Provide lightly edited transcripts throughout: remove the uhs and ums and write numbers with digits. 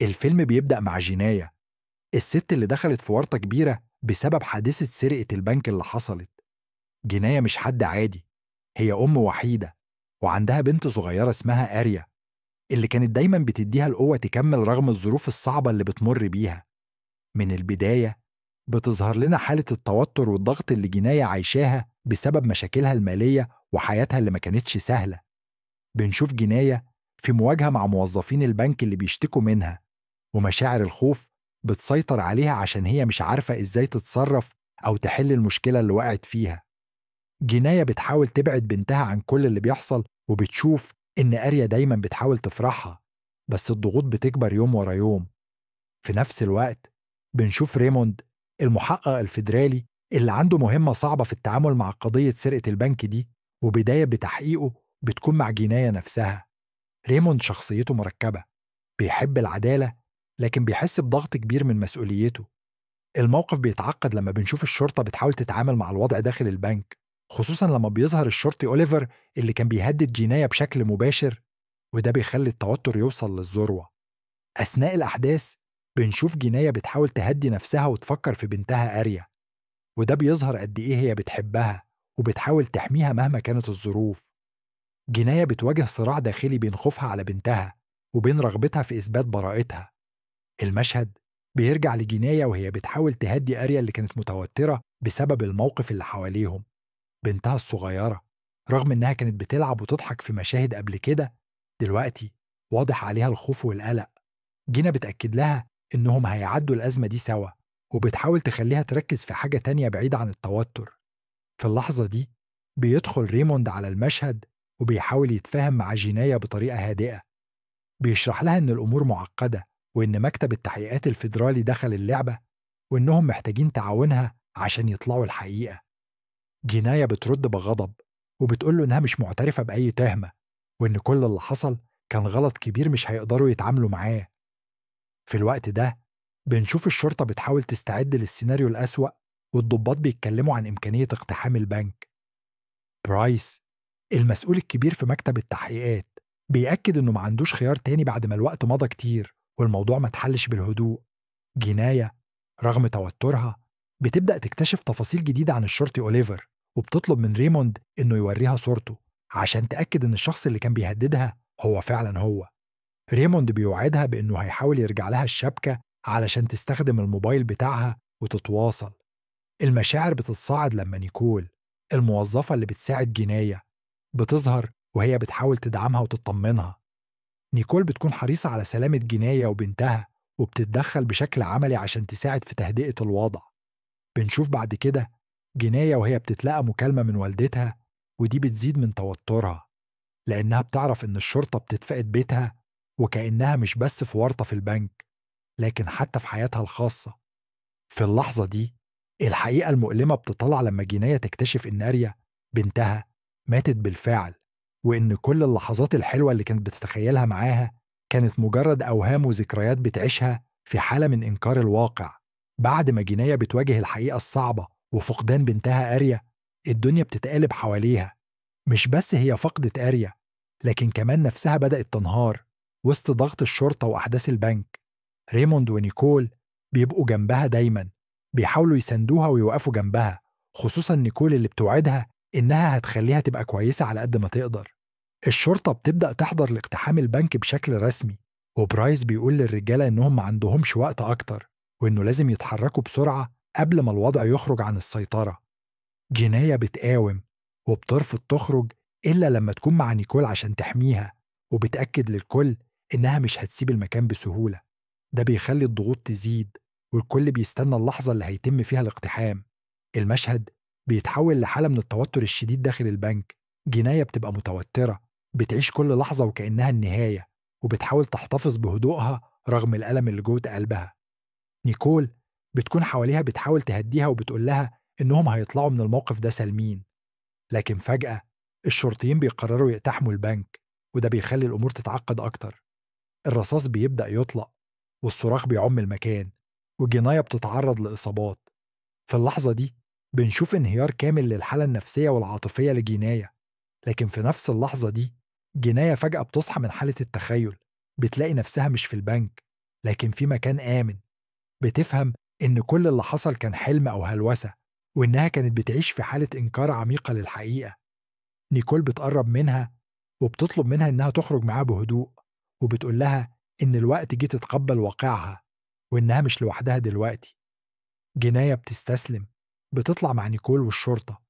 الفيلم بيبدأ مع جناية، الست اللي دخلت في ورطة كبيرة بسبب حادثة سرقة البنك اللي حصلت. جناية مش حد عادي، هي أم وحيدة وعندها بنت صغيرة اسمها آريا، اللي كانت دايما بتديها القوة تكمل رغم الظروف الصعبة اللي بتمر بيها. من البداية بتظهر لنا حالة التوتر والضغط اللي جناية عايشاها بسبب مشاكلها المالية وحياتها اللي ما كانتش سهلة. بنشوف جناية في مواجهة مع موظفين البنك اللي بيشتكوا منها، ومشاعر الخوف بتسيطر عليها عشان هي مش عارفة إزاي تتصرف أو تحل المشكلة اللي وقعت فيها. جناية بتحاول تبعد بنتها عن كل اللي بيحصل، وبتشوف إن آريا دايما بتحاول تفرحها، بس الضغوط بتكبر يوم ورا يوم. في نفس الوقت بنشوف ريموند، المحقق الفيدرالي اللي عنده مهمة صعبة في التعامل مع قضية سرقة البنك دي، وبداية بتحقيقه بتكون مع جناية نفسها. ريموند شخصيته مركبة، بيحب العدالة لكن بيحس بضغط كبير من مسؤوليته. الموقف بيتعقد لما بنشوف الشرطة بتحاول تتعامل مع الوضع داخل البنك، خصوصا لما بيظهر الشرطي أوليفر اللي كان بيهدد جناية بشكل مباشر، وده بيخلي التوتر يوصل للذروة. أثناء الأحداث بنشوف جناية بتحاول تهدي نفسها وتفكر في بنتها آريا، وده بيظهر قد إيه هي بتحبها وبتحاول تحميها مهما كانت الظروف. جناية بتواجه صراع داخلي بين خوفها على بنتها وبين رغبتها في إثبات براءتها. المشهد بيرجع لجناية وهي بتحاول تهدي آريا اللي كانت متوترة بسبب الموقف اللي حواليهم. بنتها الصغيرة رغم إنها كانت بتلعب وتضحك في مشاهد قبل كده، دلوقتي واضح عليها الخوف والقلق. جينا بتأكد لها إنهم هيعدوا الأزمة دي سوا، وبتحاول تخليها تركز في حاجة تانية بعيدة عن التوتر. في اللحظة دي بيدخل ريموند على المشهد وبيحاول يتفاهم مع جناية بطريقة هادئة. بيشرح لها إن الأمور معقدة، وإن مكتب التحقيقات الفيدرالي دخل اللعبة، وإنهم محتاجين تعاونها عشان يطلعوا الحقيقة. جناية بترد بغضب وبتقول له إنها مش معترفة بأي تهمة، وإن كل اللي حصل كان غلط كبير مش هيقدروا يتعاملوا معاه. في الوقت ده بنشوف الشرطة بتحاول تستعد للسيناريو الأسوأ، والضباط بيتكلموا عن إمكانية اقتحام البنك. برايس، المسؤول الكبير في مكتب التحقيقات، بيأكد إنه ما عندوش خيار تاني بعد ما الوقت مضى كتير والموضوع ما اتحلش بالهدوء. جناية رغم توترها بتبدأ تكتشف تفاصيل جديدة عن الشرطي أوليفر، وبتطلب من ريموند إنه يوريها صورته عشان تأكد إن الشخص اللي كان بيهددها هو فعلا هو. ريموند بيوعدها بإنه هيحاول يرجع لها الشبكة علشان تستخدم الموبايل بتاعها وتتواصل. المشاعر بتتصاعد لما نيكول، الموظفة اللي بتساعد جناية، بتظهر وهي بتحاول تدعمها وتطمنها. نيكول بتكون حريصة على سلامة جناية وبنتها، وبتتدخل بشكل عملي عشان تساعد في تهدئة الوضع. بنشوف بعد كده جناية وهي بتتلقى مكالمة من والدتها، ودي بتزيد من توترها لأنها بتعرف إن الشرطة بتتفقد بيتها، وكأنها مش بس في ورطة في البنك لكن حتى في حياتها الخاصة. في اللحظة دي الحقيقة المؤلمة بتطلع لما جناية تكتشف إن آريا بنتها ماتت بالفعل، وإن كل اللحظات الحلوة اللي كانت بتتخيلها معاها كانت مجرد أوهام وذكريات بتعيشها في حالة من إنكار الواقع. بعد ما جناية بتواجه الحقيقة الصعبة وفقدان بنتها آريا، الدنيا بتتقلب حواليها. مش بس هي فقدت آريا، لكن كمان نفسها بدأت تنهار وسط ضغط الشرطة وأحداث البنك. ريموند ونيكول بيبقوا جنبها دايما، بيحاولوا يساندوها ويوقفوا جنبها، خصوصا نيكول اللي بتوعدها إنها هتخليها تبقى كويسة على قد ما تقدر. الشرطة بتبدأ تحضر لاقتحام البنك بشكل رسمي، وبرايس بيقول للرجالة إنهم ما عندهمش وقت أكتر، وإنه لازم يتحركوا بسرعة قبل ما الوضع يخرج عن السيطرة. جناية بتقاوم وبترفض تخرج إلا لما تكون مع نيكول عشان تحميها، وبتأكد للكل إنها مش هتسيب المكان بسهولة. ده بيخلي الضغوط تزيد، والكل بيستنى اللحظة اللي هيتم فيها الاقتحام. المشهد بيتحول لحالة من التوتر الشديد داخل البنك. جناية بتبقى متوترة، بتعيش كل لحظة وكأنها النهاية، وبتحاول تحتفظ بهدوءها رغم الألم اللي جوه قلبها. نيكول بتكون حواليها بتحاول تهديها وبتقول لها إنهم هيطلعوا من الموقف ده سالمين. لكن فجأة الشرطيين بيقرروا يقتحموا البنك، وده بيخلي الأمور تتعقد أكتر. الرصاص بيبدأ يطلق والصراخ بيعم المكان، وجناية بتتعرض لإصابات. في اللحظة دي بنشوف انهيار كامل للحالة النفسية والعاطفية لجناية. لكن في نفس اللحظة دي جناية فجأة بتصحى من حالة التخيل، بتلاقي نفسها مش في البنك، لكن في مكان آمن. بتفهم إن كل اللي حصل كان حلم أو هلوسة، وإنها كانت بتعيش في حالة إنكار عميقة للحقيقة. نيكول بتقرب منها وبتطلب منها إنها تخرج معاها بهدوء، وبتقول لها إن الوقت جه تتقبل واقعها، وإنها مش لوحدها دلوقتي. جناية بتستسلم، بتطلع مع نيكول والشرطة،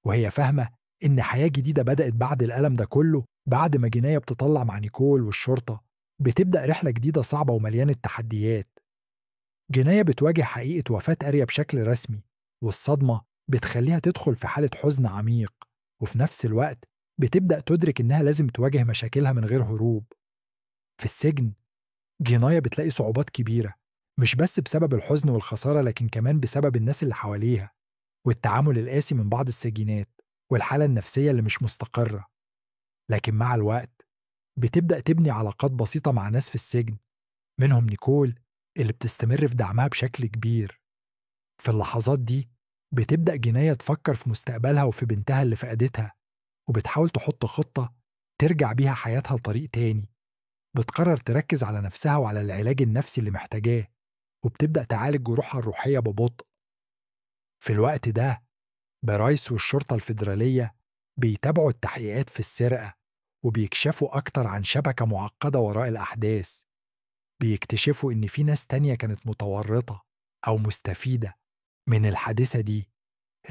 وهي فاهمة إن حياة جديدة بدأت بعد الألم ده كله. بعد ما جناية بتطلع مع نيكول والشرطة، بتبدأ رحلة جديدة صعبة ومليانة تحديات. جناية بتواجه حقيقة وفاة أريا بشكل رسمي، والصدمة بتخليها تدخل في حالة حزن عميق، وفي نفس الوقت بتبدأ تدرك إنها لازم تواجه مشاكلها من غير هروب. في السجن، جناية بتلاقي صعوبات كبيرة، مش بس بسبب الحزن والخسارة، لكن كمان بسبب الناس اللي حواليها، والتعامل القاسي من بعض السجينات، والحالة النفسية اللي مش مستقرة. لكن مع الوقت بتبدأ تبني علاقات بسيطة مع ناس في السجن، منهم نيكول اللي بتستمر في دعمها بشكل كبير. في اللحظات دي بتبدأ جناية تفكر في مستقبلها وفي بنتها اللي فقدتها، وبتحاول تحط خطة ترجع بيها حياتها لطريق تاني. بتقرر تركز على نفسها وعلى العلاج النفسي اللي محتاجاه، وبتبدأ تعالج جروحها الروحية ببطء. في الوقت ده، برايس والشرطة الفيدرالية بيتابعوا التحقيقات في السرقة، وبيكشفوا أكتر عن شبكة معقدة وراء الأحداث. بيكتشفوا إن في ناس تانية كانت متورطة أو مستفيدة من الحادثة دي.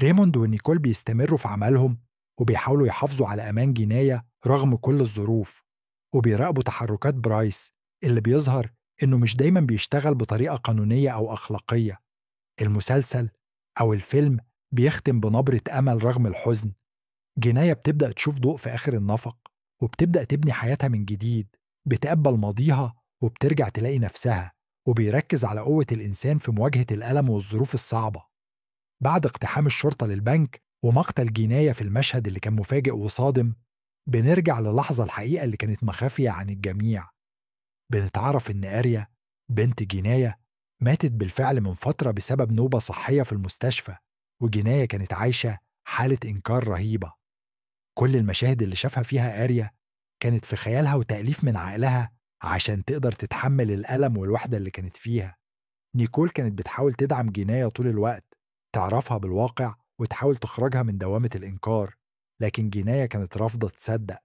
ريموند ونيكول بيستمروا في عملهم، وبيحاولوا يحافظوا على أمان جناية رغم كل الظروف، وبيراقبوا تحركات برايس اللي بيظهر إنه مش دايما بيشتغل بطريقة قانونية أو أخلاقية. المسلسل أو الفيلم بيختم بنبرة أمل رغم الحزن. جناية بتبدأ تشوف ضوء في آخر النفق، وبتبدأ تبني حياتها من جديد، بتقبل ماضيها وبترجع تلاقي نفسها، وبيركز على قوة الإنسان في مواجهة الألم والظروف الصعبة. بعد اقتحام الشرطة للبنك ومقتل جناية في المشهد اللي كان مفاجئ وصادم، بنرجع للحظة الحقيقة اللي كانت مخافية عن الجميع. بنتعرف إن أريا بنت جناية ماتت بالفعل من فترة بسبب نوبة صحية في المستشفى، وجناية كانت عايشة حالة إنكار رهيبة. كل المشاهد اللي شافها فيها أريا كانت في خيالها وتأليف من عقلها عشان تقدر تتحمل الألم والوحدة اللي كانت فيها. نيكول كانت بتحاول تدعم جناية طول الوقت، تعرفها بالواقع وتحاول تخرجها من دوامة الإنكار، لكن جناية كانت رافضة تصدق.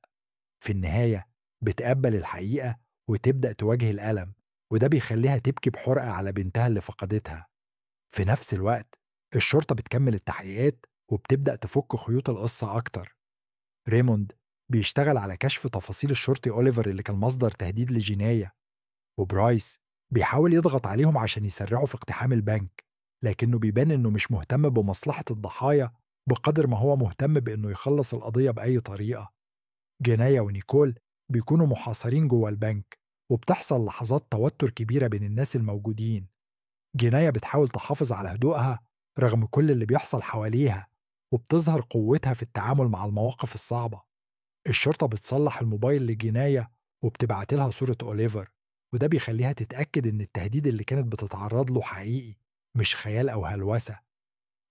في النهاية بتقبل الحقيقة وتبدأ تواجه الألم، وده بيخليها تبكي بحرقة على بنتها اللي فقدتها. في نفس الوقت الشرطة بتكمل التحقيقات وبتبدأ تفك خيوط القصة أكتر. ريموند بيشتغل على كشف تفاصيل الشرطي أوليفر اللي كان مصدر تهديد لجناية، وبرايس بيحاول يضغط عليهم عشان يسرعوا في اقتحام البنك، لكنه بيبان إنه مش مهتم بمصلحة الضحايا بقدر ما هو مهتم بإنه يخلص القضية بأي طريقة. جناية ونيكول بيكونوا محاصرين جوه البنك، وبتحصل لحظات توتر كبيرة بين الناس الموجودين. جناية بتحاول تحافظ على هدوءها رغم كل اللي بيحصل حواليها، وبتظهر قوتها في التعامل مع المواقف الصعبة. الشرطة بتصلح الموبايل لجناية وبتبعت لها صورة أوليفر، وده بيخليها تتأكد إن التهديد اللي كانت بتتعرض له حقيقي، مش خيال أو هلوسة.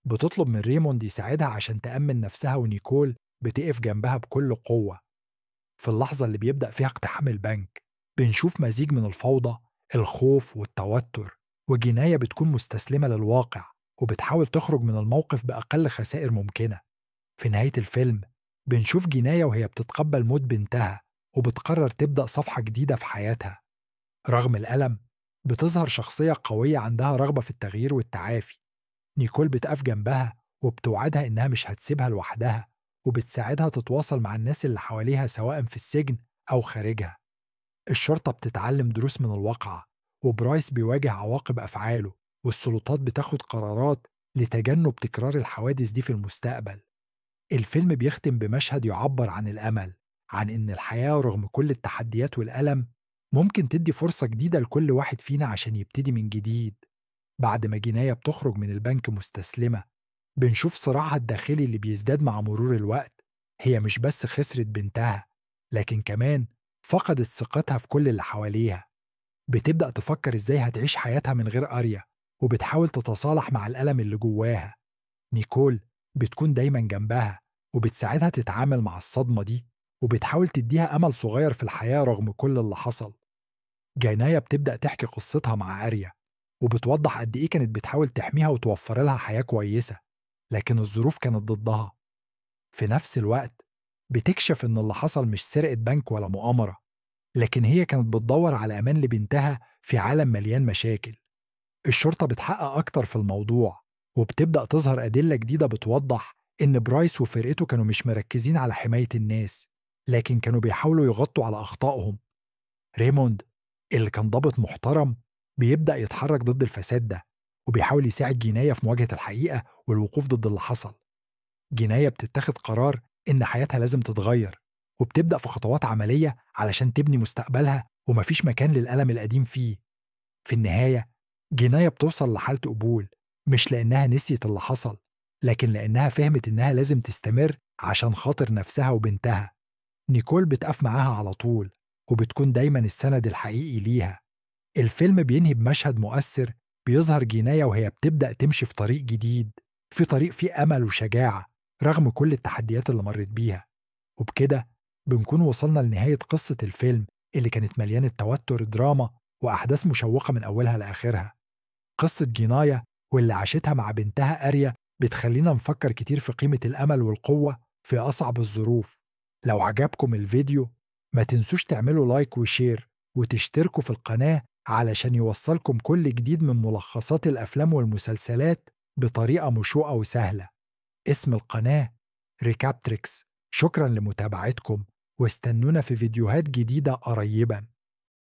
بتطلب من ريموند يساعدها عشان تأمن نفسها، ونيكول بتقف جنبها بكل قوة. في اللحظة اللي بيبدأ فيها اقتحام البنك، بنشوف مزيج من الفوضى، الخوف والتوتر، وجناية بتكون مستسلمة للواقع وبتحاول تخرج من الموقف بأقل خسائر ممكنة. في نهاية الفيلم بنشوف جناية وهي بتتقبل موت بنتها، وبتقرر تبدأ صفحة جديدة في حياتها. رغم الألم بتظهر شخصية قوية عندها رغبة في التغيير والتعافي. نيكول بتقف جنبها وبتوعدها إنها مش هتسيبها لوحدها، وبتساعدها تتواصل مع الناس اللي حواليها سواء في السجن أو خارجها. الشرطة بتتعلم دروس من الواقعة، وبرايس بيواجه عواقب أفعاله، والسلطات بتاخد قرارات لتجنب تكرار الحوادث دي في المستقبل. الفيلم بيختم بمشهد يعبر عن الأمل، عن إن الحياة رغم كل التحديات والألم ممكن تدي فرصة جديدة لكل واحد فينا عشان يبتدي من جديد. بعد ما جناية بتخرج من البنك مستسلمة، بنشوف صراعها الداخلي اللي بيزداد مع مرور الوقت. هي مش بس خسرت بنتها، لكن كمان فقدت ثقتها في كل اللي حواليها. بتبدأ تفكر إزاي هتعيش حياتها من غير أريا، وبتحاول تتصالح مع الألم اللي جواها. نيكول بتكون دايما جنبها وبتساعدها تتعامل مع الصدمة دي، وبتحاول تديها أمل صغير في الحياة رغم كل اللي حصل. جينايا بتبدأ تحكي قصتها مع أريا، وبتوضح قد إيه كانت بتحاول تحميها وتوفر لها حياة كويسة، لكن الظروف كانت ضدها. في نفس الوقت بتكشف إن اللي حصل مش سرقة بنك ولا مؤامرة، لكن هي كانت بتدور على أمان لبنتها في عالم مليان مشاكل. الشرطة بتحقق أكتر في الموضوع، وبتبدأ تظهر أدلة جديدة بتوضح إن برايس وفرقته كانوا مش مركزين على حماية الناس، لكن كانوا بيحاولوا يغطوا على أخطائهم. ريموند اللي كان ضابط محترم بيبدأ يتحرك ضد الفساد ده، وبيحاول يساعد جيناية في مواجهة الحقيقة والوقوف ضد اللي حصل. جيناية بتتخذ قرار إن حياتها لازم تتغير، وبتبدأ في خطوات عملية علشان تبني مستقبلها ومفيش مكان للألم القديم فيه. في النهاية جيناية بتوصل لحالة قبول، مش لأنها نسيت اللي حصل، لكن لأنها فهمت إنها لازم تستمر عشان خاطر نفسها وبنتها. نيكول بتقف معاها على طول، وبتكون دايما السند الحقيقي ليها. الفيلم بينهي بمشهد مؤثر بيظهر جيناية وهي بتبدأ تمشي في طريق جديد، في طريق فيه أمل وشجاعة رغم كل التحديات اللي مرت بيها. وبكده بنكون وصلنا لنهاية قصة الفيلم اللي كانت مليانة توتر، دراما، وأحداث مشوقة من أولها لآخرها. قصة جيناية واللي عاشتها مع بنتها أريا بتخلينا نفكر كتير في قيمة الأمل والقوة في أصعب الظروف. لو عجبكم الفيديو ما تنسوش تعملوا لايك وشير وتشتركوا في القناة علشان يوصلكم كل جديد من ملخصات الأفلام والمسلسلات بطريقة مشوقة وسهلة. اسم القناة ريكابتريكس. شكرا لمتابعتكم، واستنونا في فيديوهات جديدة قريباً.